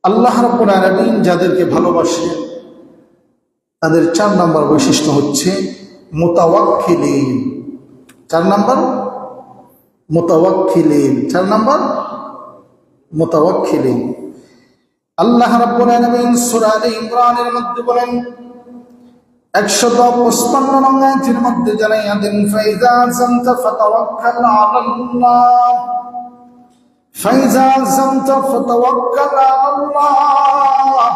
আল্লাহ রাব্বুল আলামিন যাদেরকে ভালোবাসেন তাদের 4 নম্বর বৈশিষ্ট্য হচ্ছে মুতাওয়াক্কিলিন। 4 নম্বর মুতাওয়াক্কিলিন, 4 নম্বর মুতাওয়াক্কিলিন। আল্লাহ রাব্বুল আলামিন সূরা আলে ইমরানের মধ্যে বলেন 155 নং আয়াতের মধ্যে জানাইয়া দেন, ফাইজা আযামতা ফাতাওয়াক্কাল আলাল্লাহ, ফাইজা আযামতা ফাতাওয়াক্কাল আলাল্লাহ,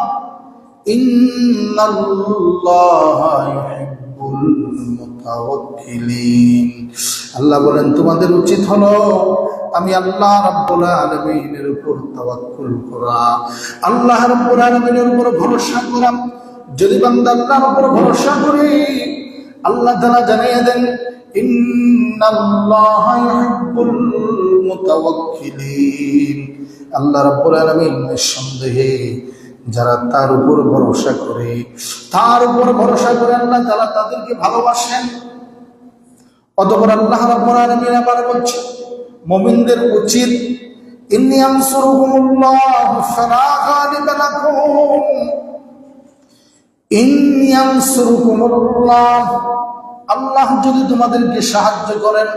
ইন্নাল্লাহা ইউহিব্বুল মুতাওয়াক্কিলিন। আল্লাহ বলেন তোমাদের উচিত হলো আমি আল্লাহ রাব্বুল আলামিনের উপর তাওয়াক্কুল করা, আল্লাহ রাব্বুল আলামিনের উপর ভরসা করা। যদি বান্দা আল্লাহর উপর ভরসা করে, আল্লাহ তাআলা জানিয়ে দেন ইন্নাল্লাহা ইউহিব্বুল মুতাওয়াক্কিলিন। আল্লাহ রাব্বুল আলামিন নিঃসন্দেহে যারা তার উপর ভরসা করে, তার উপর ভরসা করে আল্লাহ তাআলা তাদেরকে ভালোবাসেন। অতঃপর আল্লাহ রাব্বুল আলামিন আবার বলছেন মুমিনদের উচিত ইন্নী আনসুরুকুমুল্লাহু ফালা গালিবা লাকুম, ইন্নী আনসুরুকুমুল্লাহ, আল্লাহ যদি তোমাদেরকে সাহায্য করেন,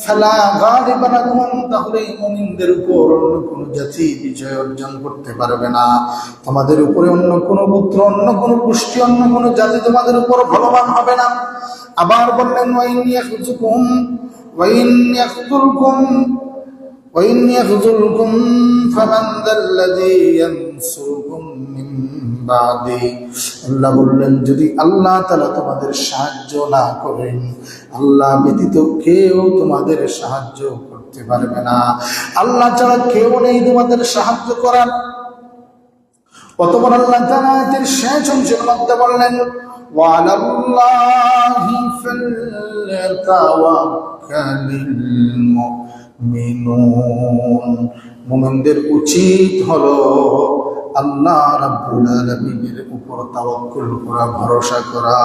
ফালা গালিবা লাকুম, তাহলে মুমিনদের উপর অন্য কোনো জাতি বিজয় অর্জন করতে পারবে না। তোমাদের উপরে অন্য কোনো পুত্র, অন্য কোনো গোষ্ঠী, অন্য কোনো জাতি তোমাদের উপর বলবান হবে না। আবার বললেন ওয়াইন ইয়াখযুকুম ওয়াইন ইয়াখযুলকুম ওয়াইন ইয়াখযুলকুম ফামান যাল্লাযী ইয়ানসুরুকুম মিন বাদি। আল্লাহ বললেন যদি আল্লাহ তাআলা তোমাদের সাহায্য না করেন, আল্লাহ ব্যতীত কেউ তোমাদের সাহায্য করতে পারবে না। আল্লাহ ছাড়া কেউ নেই তোমাদের সাহায্য করার। অতঃপর আল্লাহ তাআলা এর শেষ অংশের মধ্যে বললেন ওয়ালাল্লাহি ফালইয়াতাওয়াক্কালিল মুমিনুন। মুমিনদের উচিত হলো আল্লাহ রাব্বুল আলামিনের উপর তাওয়াক্কুল করা, ভরসা করা।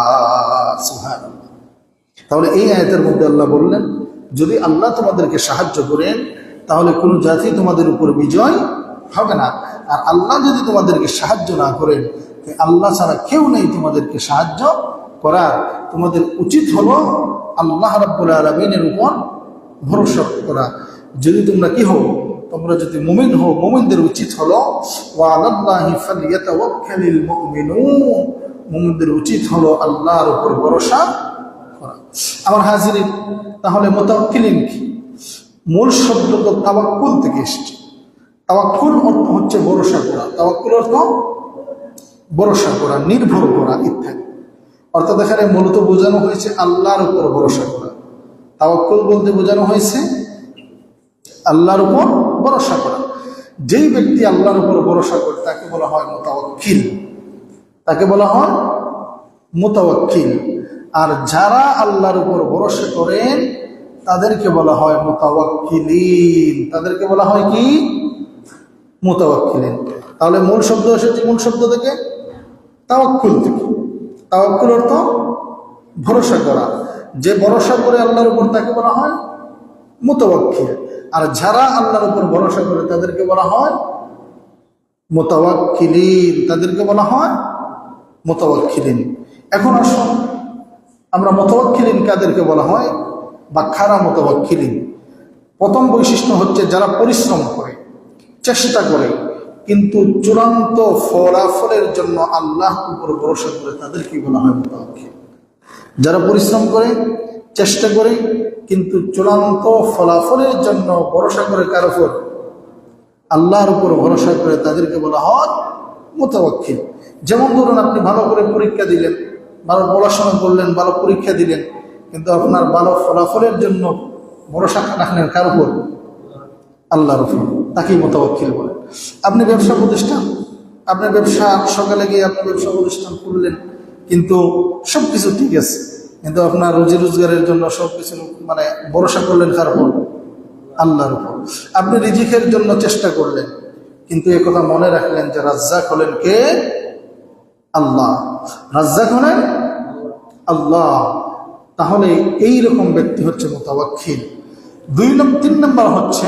সুবহানাল্লাহ। তাহলে এই আয়াতের মধ্যে আল্লাহ বললেন যদি আল্লাহ তোমাদেরকে সাহায্য করেন তাহলে কোন জাতি তোমাদের উপর বিজয় হবে না। আর আল্লাহ যদি তোমাদেরকে সাহায্য না করেন, আল্লাহ ছাড়া কেউ নেই তোমাদেরকে সাহায্য করার। তোমাদের উচিত হলো আল্লাহ রাব্বুল আলামিনের উপর ভরসা করা। যদি তোমরা কি হও, তোমরা যদি মুমিন হও, মুমিনদের উচিত হলো ওয়ালাল্লাহি ফালইয়াতাওয়াক্কালিল মুমিনুন, মুমিনদের উচিত হলো আল্লাহর উপর ভরসা করা। আমার হাজিরিন, তাহলে মুতাওয়াক্কিলিন কি? মূল শব্দ তো তাওয়াক্কুল থেকে এসেছে। তাওয়াক্কুল অর্থ হচ্ছে ভরসা করা, তাওয়াক্কুল অর্থ ভরসা করা, নির্ভর করা ইত্যাদি। অর্থাৎ এখানে মূলত বোঝানো হয়েছে আল্লাহর উপর ভরসা করা। তাওয়াক্কুল বলতে বোঝানো হয়েছে আল্লাহর উপর ভরসা করা। যেই ব্যক্তি আল্লাহর উপর ভরসা করে তাকে বলা হয় মুতাওয়াক্কিল, তাকে বলা হয় মুতাওয়াক্কিল। আর যারা আল্লাহর উপর ভরসা করেন তাদেরকে বলা হয় মুতাওয়াক্কিলিন, তাদেরকে বলা হয় কি? মুতাওয়াক্কিলিন। তাহলে মূল শব্দ এসেছে কোন শব্দ থেকে? তাওয়াক্কুল থেকে। তাওয়াক্কুল অর্থ ভরসা করা। যে ভরসা করে আল্লাহর উপর তাকে বলা হয় মুতাওয়াক্কিল। আর যারা আল্লাহর উপর ভরসা করে তাদেরকে বলা হয় মুতাওয়াক্কিলিন, তাদেরকে বলা হয় মুতাওয়াক্কিলিন। এখন আসুন আমরা মুতাওয়াক্কিলিন কাদেরকে বলা হয় বা কারা মুতাওয়াক্কিলিন। প্রথম বৈশিষ্ট্য হচ্ছে যারা পরিশ্রম করে, চেষ্টা করে, কিন্তু চূড়ান্ত ফলাফলের জন্য আল্লাহর উপর ভরসা করে তাদেরকে বলা হয় মুতাওয়াক্কিল। যারা পরিশ্রম করে, চেষ্টা করে, কিন্তু চূড়ান্ত ফলাফলের জন্য ভরসা করে কার উপর? আল্লাহর উপর ভরসা করে তাদেরকে বলা হয় মুতাওয়াক্কিল। যেমন ধরুন আপনি ভালো করে পরীক্ষা দিলেন, ভালো পড়াশোনা করলেন, ভালো পরীক্ষা দিলেন, কিন্তু আপনার ভালো ফলাফলের জন্য ভরসা রাখলেন কার উপর? আল্লাহর উপর, তাকেই মুতাওয়াক্কিল বলে। আপনি ব্যবসা প্রতিষ্ঠান, আপনার ব্যবসা সকালে গিয়ে আপনি ব্যবসা প্রতিষ্ঠান করলেন, কিন্তু সব কিছু ঠিক আছে, কিন্তু আপনার রুজি রোজগারের জন্য সবকিছু ভরসা করলেন কার উপর? আল্লাহর উপর। আপনি রিজিকের জন্য চেষ্টা করলেন, কিন্তু এ কথা মনে রাখলেন যে রাজ্জাক হলেন কে? আল্লাহ। রাজ্জাক হলেন আল্লাহ। তাহলে এই রকম ব্যক্তি হচ্ছে মুতাওয়াক্কিল। 3 নম্বর হচ্ছে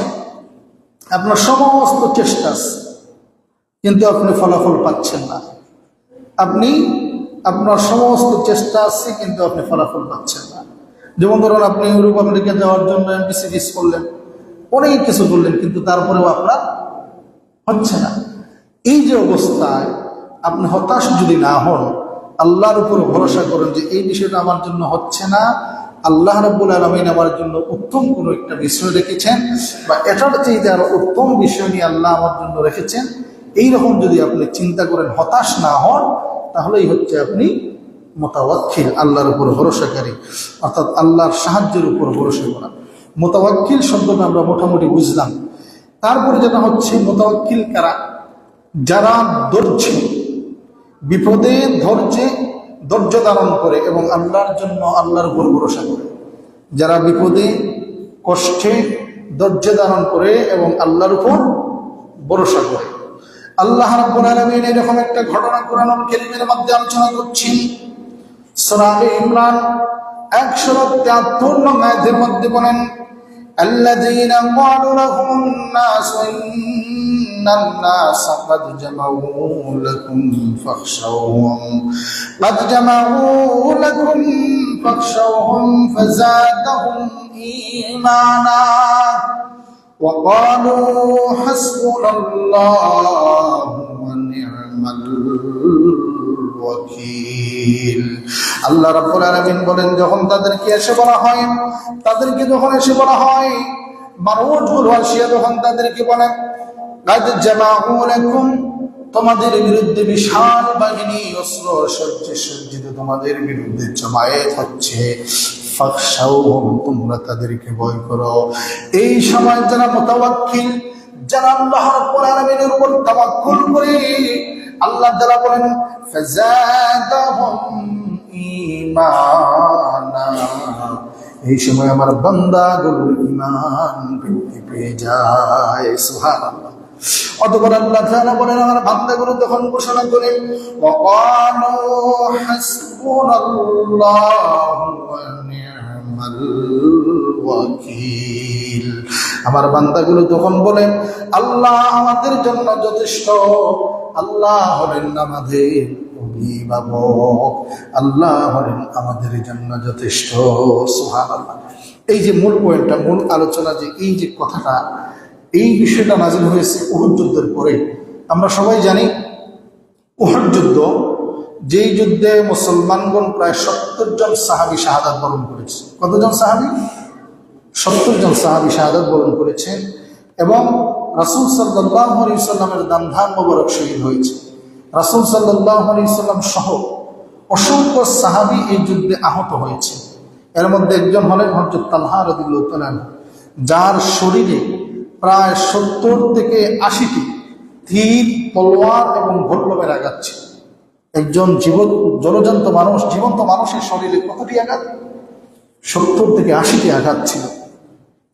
আপনার সমস্ত চেষ্টা কিন্তু আপনি ফলাফল পাচ্ছেন না। আপনি আপনার সমস্ত চেষ্টা আছে, কিন্তু আপনি ফলাফল পাচ্ছেন না। যেমন ধরুন, আপনি ইউরোপ আমেরিকা যাওয়ার জন্য এমবিসি করলেন, অনেক কিছু করলেন, কিন্তু তারপরেও আপনার হচ্ছে না। এই যে অবস্থায় আপনি হতাশ যদি না হন, আল্লাহর উপর ভরসা করেন যে এই বিষয়টা আমার জন্য হচ্ছে না, আল্লাহ রাব্বুল আলামিন আমার জন্য উত্তম কোনো একটা বিষয় রেখেছেন, বা এটার চাইতে আরো উত্তম বিষয় নিয়ে আল্লাহ আমার জন্য রেখেছেন, এইরকম যদি আপনি চিন্তা করেন, হতাশ না হন, তাহলেই হচ্ছে আপনি মুতাওয়াক্কিল, আল্লাহর উপর ভরসাকারী, অর্থাৎ আল্লাহর সাহায্যের উপর ভরসা করা। মুতাওয়াক্কিল শব্দটা আমরা মোটামুটি বুঝলাম। তারপরে যেটা হচ্ছে মুতাওয়াক্কিল কারা? যারা ধৈর্যে, বিপদে ধৈর্য ধারণ করে এবং আল্লাহর জন্য আল্লাহর উপর ভরসা করে। যারা বিপদে কষ্টে ধৈর্য ধারণ করে এবং আল্লাহর উপর ভরসা করে। আল্লাহ রাব্বুল আলামিন এরকম একটা ঘটনা কোরআনুল কারীমের মধ্যে আলোচনা করছেন। সূরা আলে ইমরান 173 নং আয়াতের মধ্যে বলেন, আল্লাযীনা ক্বালু লাহুমুন নাস ইন্নান নাস ক্বাদ জামাউ লাকুম ফাখশাউহুম ফাযাদাহুম ঈমানা وقالوا حسبنا الله ونعم الوكيل। আল্লাহ রাব্বুল আলামিন বলেন, যখন তাদেরকে এসে বলা হয়, মানুষগুলো আসিয়া যখন তাদেরকে বলেন, কাদ জামাউ লাকুম, তোমাদের বিরুদ্ধে বিশাল বাহিনী অস্ত্র সজ্জিত তোমাদের বিরুদ্ধে জমায়েত হচ্ছে, ফাখশাউহুম, তোমরা তাদেরকে ভয় করো। এই সময় যারা মুতাওয়াক্কিল, যারা আল্লাহ রাব্বুল আলামিনের উপর তাওয়াক্কুল করে, আল্লাহ তাআলা বলেন, ফাযাদাহুম ঈমানা, এই সময় আমার বান্দাগুলোর ঈমান বৃদ্ধি পেয়ে যায়। সুবহানাল্লাহ। অতঃপর আল্লাহ তাআলা বলেন, আমার বান্দাগুলো তখন ঘোষণা করে, ওয়াকালু হাসবুনাল্লাহু ওয়া নি'মাল ওয়াকিল, আমার বান্দাগুলো তখন বলেন, আল্লাহ আমাদের জন্য যথেষ্ট, আল্লাহ হলেন আমাদের অভিভাবক, আল্লাহ হলেন আমাদের জন্য যথেষ্ট। সুবহানাল্লাহ। এই যে মূল পয়েন্টটা, মূল আলোচনা, যে এই যে কথাটা, এই বিষয়টা নাযিল হয়েছে উহুদ যুদ্ধের পরে। আমরা সবাই জানি উহুদ যুদ্ধ, যেই যুদ্ধে মুসলমানগণ প্রায় 70 জন সাহাবী শাহাদাত বরণ করেছে। কতজন সাহাবী? 70 জন সাহাবী শাহাদাত বরণ করেছেন, এবং রাসূল সাল্লাল্লাহু আলাইহি সাল্লামের দান মোবারক শহীদ হয়েছে। রাসূল সাল্লাল্লাহু আলাইহি সাল্লাম সহ অসংখ্য সাহাবী এই যুদ্ধে আহত হয়েছে। এর মধ্যে একজন হলেন হযরত তালহা রাদিয়াল্লাহু তাআলা, যার শরীরে প্রায় 70 থেকে 80টি তীর, তলোয়ার এবং ভল্লমের আঘাত ছিল। একজন জীবন্ত মানুষের শরীরে কতটি আঘাত? 70 থেকে 80টি আঘাত ছিল।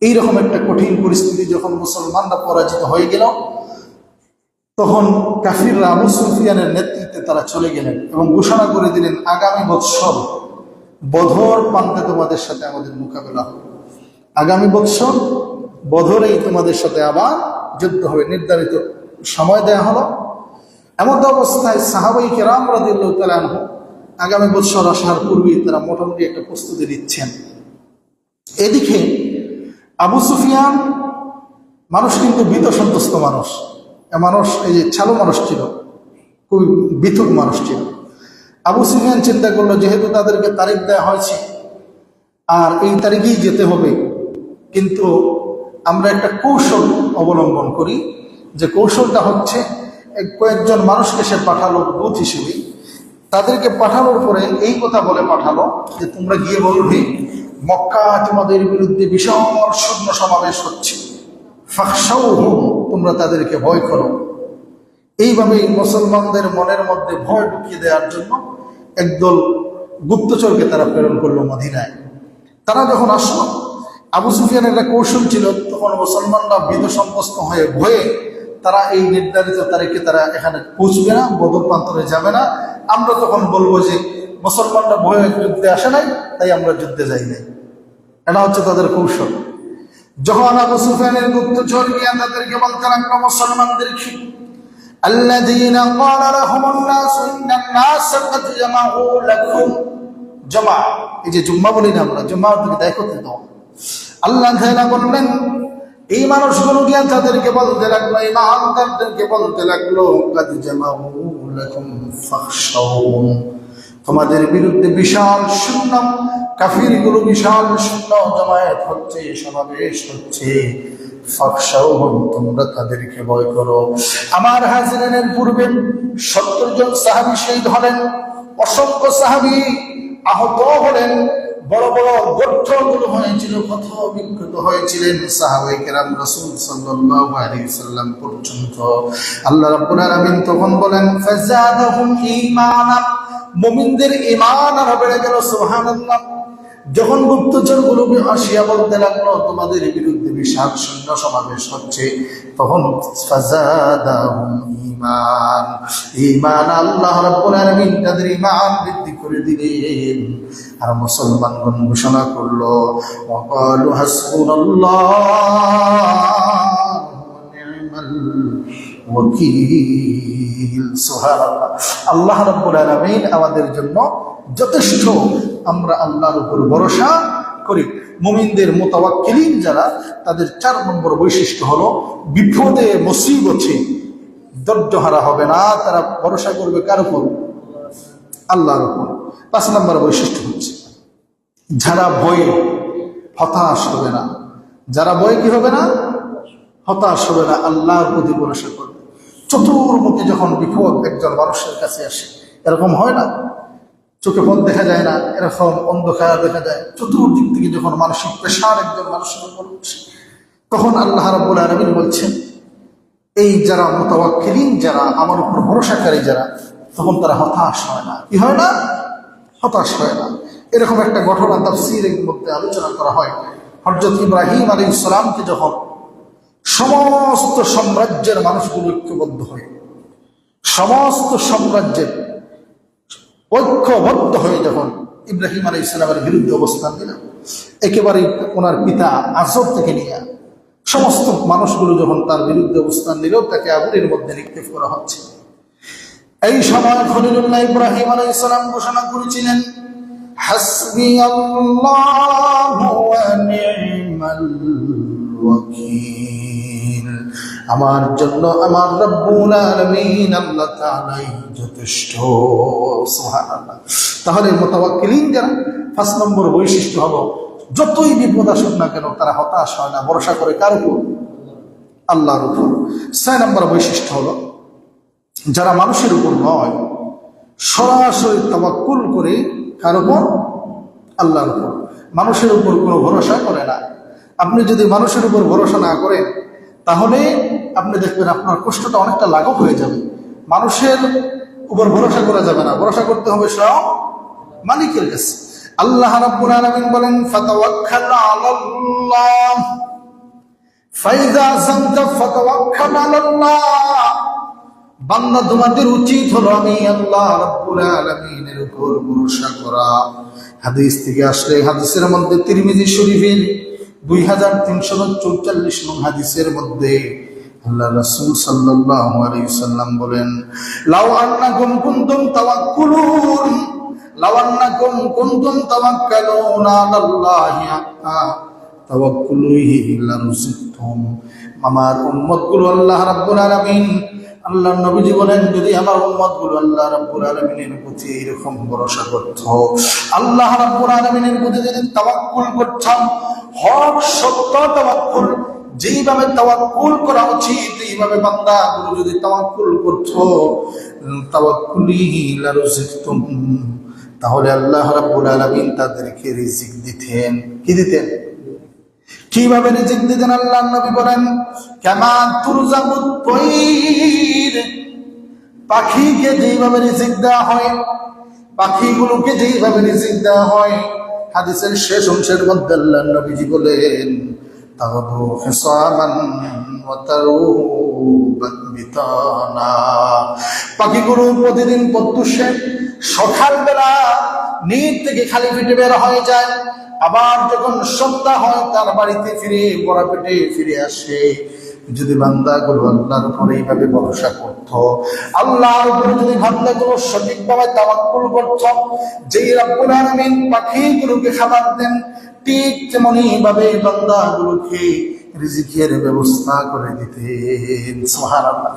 এইরকম একটা কঠিন পরিস্থিতি যখন মুসলমানরা পরাজিত হয়ে গেল, তখন কাফিররা আবু সুফিয়ানের নেতৃত্বে তারা চলে গেলেন এবং ঘোষণা করে দিলেন, আগামী বৎসর বদর প্রান্তে তোমাদের সাথে আমাদের মোকাবেলা হবে। আগামী বৎসর বদরেই তোমাদের সাথে আবার যুদ্ধ হবে। নির্ধারিত সময় দেয়া হলো। এমন অবস্থায় সাহাবাই কেরাম রাদিয়াল্লাহু তাআলা আনহু আগামী বৎসর আসার পূর্বেই তারা মোটামুটি একটা প্রস্তুতি নিচ্ছেন। এদিকে আবু সুফিয়ান মানুষ কিন্তু ভীত সন্ত্রস্ত মানুষ, এই যে চালু মানুষ ছিল, খুবই বিথুক মানুষ ছিল। আবু সুফিয়ান চিন্তা করলো, যেহেতু তাদেরকে তারিখ দেওয়া হয়েছে আর এই তারিখেই যেতে হবে, কিন্তু আমরা একটা কৌশল অবলম্বন করি, যে কৌশলটা হচ্ছে কয়েকজন মানুষকে সে পাঠালো দূত হিসেবে। তাদেরকে পাঠানোর পরে এই কথা বলে পাঠালো যে তোমরা গিয়ে বলবে মক্কা তোমাদের বিরুদ্ধে বিশাল সৈন্য সমাবেশ হচ্ছে, ফাখশাউহুম, তোমরা তাদেরকে ভয় করো। এইভাবেই মুসলমানদের মনের মধ্যে ভয় ঢুকিয়ে দেওয়ার জন্য একদল গুপ্তচরকে তারা প্রেরণ করলো মদিনায়। তারা যখন আসলো, আবু সুফিয়ানের একটা কৌশল ছিল, তখন মুসলমানরা ভীত সন্ত্রস্ত হয়ে ভয়ে তারা এই নির্ধারিত তারিখে তারা এখানে পৌঁছবে না, বদর প্রান্তরে যাবে না। আমরা তখন বলবো যে মুসলমানরা ভয়ে যুদ্ধে আসে নাই, তাই আমরা যুদ্ধে যাই নাই। এটা হচ্ছে তাদের কৌশল। যখন আবু সুফিয়ানের গুপ্তচর গিয়া তাদেরকে বলতে লাগলো, মুসলমানদেরকে الذين قال لهم الناس إن الناس قد جمعوا لكم জমা, এই যে জুম্মা বলি না আমরা, জুম্মা থেকে দায় করতে দাও। আল্লাহ তাআলা বললেন এই মানুষগুলো গিয়া তাদেরকে বলতে লাগলো, ইমানদারদেরকে বলতে লাগলো, কাদ জামাউ লাকুম ফাখশাউন, তোমাদের বিরুদ্ধে বিশাল সৈন্য, কাফিরগুলো বিশাল সৈন্য জমায়েত হচ্ছে, সমাবেশ হচ্ছে, ফাখশাউহুম, তোমরা তাদেরকে ভয় করো। আমার হাজিরিনের পূর্বে 70 জন সাহাবী শহীদ হলেন, অসংখ্য সাহাবী আহত হলেন, বড় বড় গর্তগুলো হয়েছিল, ক্ষত বিক্ষত হয়েছিলেন সাহাবায়ে কেরাম, রাসূল সাল্লাল্লাহু আলাইহি সাল্লাম পর্যন্ত। আল্লাহ রাব্বুল আলামিন তখন বলেন ফাযাদাহুম ঈমানা, মুমিনদের ঈমান আরো বেড়ে গেল। সুবহানাল্লাহ। যখন গুপ্তচরগুলো আসিয়া বলতে লাগলো তোমাদের বিরুদ্ধে বিশাল সৈন্য সমাবেশ হচ্ছে, তখন ফাযাদাহুম ঈমান, ঈমান আল্লাহ রাব্বুল আলামিন তাদের ঈমান বৃদ্ধি করে দিলেন। আর মুসলমানগণ ঘোষণা করলো ওয়াকালু হাসবুনাল্লাহু ওয়া নি'মাল ওয়াকিল। সুবহানাল্লাহ। আল্লাহ রাব্বুল আলামিন আমাদের জন্য যথেষ্ট, আমরা আল্লাহর উপর ভরসা করি। মুমিনদের মুতাওয়াক্কিলিন যারা, তাদের 4 নম্বর বৈশিষ্ট্য হলো বিপদে মুসিবতে ধৈর্যহারা হবে না, তারা ভরসা করবে কার উপর? আল্লাহর উপর। 5 নম্বর বৈশিষ্ট্য হচ্ছে যারা ভয়ে হতাশ হবে না, যারা ভয়ে কি হবে না? হতাশ হবে না, আল্লাহর প্রতি ভরসা করবে। চতুর্মুখে যখন বিপদ একজন মানুষের কাছে আসে, এরকম হয় না চোখে পথ দেখা যায় না, এরকম অন্ধকার দেখা যায়, চতুর্দিক থেকে যখন মানসিক প্রেসার একজন মানুষের উপর উঠছে, তখন আল্লাহ রাব্বুল আলামিন বলছেন এই যারা মুতাওয়াক্কিলিন, যারা আমার উপর ভরসাকারী যারা, তখন তারা হতাশ হয় না। কি হয় না? হতাশ হয় না। এরকম একটা ঘটনা তাফসীরের মধ্যে আলোচনা করা হয়। হযরত ইব্রাহিম আলাইহিস সালামকে যখন সমস্ত সাম্রাজ্যের মানুষগুলো ঐক্যবদ্ধ হয়, সমস্ত সাম্রাজ্যের ঐক্যবদ্ধ হয়ে যখন ইব্রাহিম আলাইহিস সালামের বিরুদ্ধে অবস্থান নিলেন, একেবারে ওনার পিতা আজর থেকে নিয়ে সমস্ত মানুষগুলো যখন তার বিরুদ্ধে অবস্থান নিল, তাকে আগুনের মধ্যে নিক্ষেপ করা হচ্ছে। এই সময় খলিলুল্লাহ ইব্রাহিম আলাইহিস সালাম ঘোষণা করেছিলেন হাসবিয়াল্লাহু ওয়া নি'মাল ওয়াকিল, আমার জন্য আমার রব্বুল আলামিন আল্লাহ তাআলাই যথেষ্ট। সুবহানাল্লাহ। তাহলে মুতাওয়াক্কিলিন যারা, 5 নম্বর বৈশিষ্ট্য হলো যতই বিপদ আসুক না কেন তারা হতাশ হয় না, ভরসা করে কার উপর? আল্লাহর উপর। 6 নম্বর বৈশিষ্ট্য হলো যারা মানুষের উপর নয়, সরাসরি তাওয়াক্কুল করে কার উপর? আল্লাহর উপর। মানুষের উপর কোনো ভরসা করে না। আপনি যদি মানুষের উপর ভরসা না করেন, তাহলে আপনি দেখবেন আপনার কষ্টটা অনেকটা লাঘব হয়ে যাবে। মানুষের উপর ভরসা করা যাবে না, ভরসা করতে হবে সব মালিকের কাছে। আল্লাহ রাব্বুল আলামিন বলেন ফাতাওয়াক্কাল আলাল্লাহ ফাইযা আযামতা ফাতাওয়াক্কাল আলাল্লাহ, বান্দা তোমাদের উচিত হলো আমি আল্লাহ রাব্বুল আলামিনের উপর ভরসা করা। হাদিস থেকে আসলে, হাদিসের মধ্যে তিরমিজি শরীফের 2344 নং হাদিসের মধ্যে আল্লাহ রাসূল সাল্লাল্লাহু আলাইহি সাল্লাম বলেন লাউ আন্নাকুম কুনতুম তাওয়াক্কুলুন, লাউ আন্নাকুম কুনতুম তাওয়াক্কালুনা আলাল্লাহি হাক্কা তাওয়াক্কুলিহি লারুজিকতুম। আমার উম্মতগুলো আল্লাহ রাব্বুল আলামিন, আল্লাহর নবীজি বলেন যদি আমার উম্মতগুলো আল্লাহ রাব্বুল আলামিনের প্রতি এরকম ভরসা করত, আল্লাহ রাব্বুল আলামিনের প্রতি যদি তাওয়াক্কুল করতাম, হক সত্য তাওয়াক্কুল, যেইভাবে তাওয়াক্কুল করা উচিত এইভাবে বান্দাগুলো যদি তাওয়াক্কুল করত, তাওয়াক্কুলিহি লারুজিকতুম, তাহলে আল্লাহ রাব্বুল আলামিন তাদেরকে রিজিক দিতেন। কি দিতেন? কিভাবে রিজিক দিতেন? আল্লাহর নবী বলেন কামা তুরজাকুত তায়র, পাখিকে যেইভাবে রিজিক দেওয়া হয়, পাখিগুলোকে যেইভাবে রিজিক দেওয়া হয়, হাদিসের শেষ অংশের মধ্যে আল্লাহর নবীজি বলেন তাগদু হিসামান ওয়া তারুহু বিতানা, পাখিগুলো প্রতিদিন প্রত্যুষে সকালবেলা নিদ থেকে খালি পেটে বের হয়ে যায়, আবার যখন সন্ধ্যা হয় তার বাড়িতে ফিরে ভরা পেটে ফিরে আসে। যদি বান্দাগুলো আল্লাহর উপর এইভাবে ভরসা করত, আল্লাহর উপর যদি বান্দাগুলো সঠিকভাবে তাওয়াক্কুল করত, যেই রব্বুল আলামিন পাখিগুলোকে খাবার দেন ঠিক তেমনি ভাবে বান্দাগুলোকে রিজিকের ব্যবস্থা করে দিতেন। সুবহানাল্লাহ।